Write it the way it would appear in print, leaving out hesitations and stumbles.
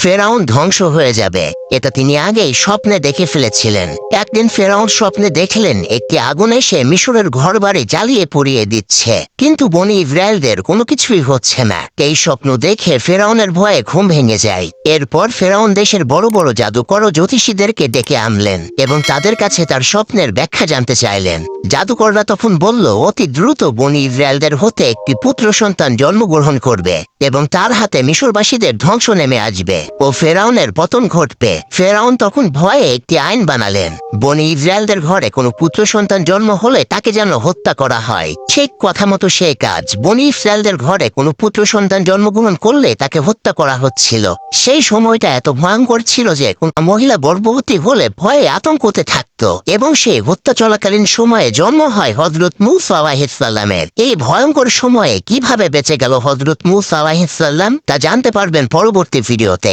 ফেরাউন ধ্বংস হয়ে যাবে, এটা তিনি আগেই স্বপ্নে দেখে ফেলেছিলেন। একদিন ফেরাউন স্বপ্নে দেখলেন একটি আগুন এসে মিশরের ঘরবাড়ি জ্বালিয়ে পুড়িয়ে দিচ্ছে, কিন্তু বনি ইসরায়েলদের কোনো কিছুই হচ্ছে না। এই স্বপ্ন দেখে ফেরাউনের ভয়ে ঘুম ভেঙে যায়। এরপর ফেরাউন দেশের বড় বড় জাদুকর ও জ্যোতিষীদেরকে ডেকে আনলেন এবং তাদের কাছে তার স্বপ্নের ব্যাখ্যা জানতে চাইলেন। জাদুকররা তখন বলল, অতি দ্রুত বনি ইসরায়েলদের হতে একটি পুত্র সন্তান জন্মগ্রহণ করবে এবং তার হাতে মিশরবাসীদের ধ্বংস নেমে আসবে ও ফেরাউনের পতন ঘটবে। ফেরাউন তখন ভয়ে একটি আইন বানালেন, বনি ইসরায়েলদের ঘরে কোনো পুত্র সন্তান জন্ম হলে তাকে যেন হত্যা করা হয়। ঠিক কথা মতো সেই কাজ, বনি ইসরায়েলদের ঘরে কোনো পুত্র সন্তান জন্মগ্রহণ করলে তাকে হত্যা করা হচ্ছিল। সেই সময়টা এত ভয়ঙ্কর ছিল যে কোন মহিলা গর্ভবতী হলে ভয়ে আতঙ্কতে থাকতো এবং সেই হত্যা চলাকালীন সময়ে জন্ম হয় হযরত মূসা আলাইহিস সালামের। এই ভয়ঙ্কর সময়ে কিভাবে বেঁচে গেল হযরত মূসা আলাইহিস সালাম তা জানতে পারবেন পরবর্তী ভিডিওতে।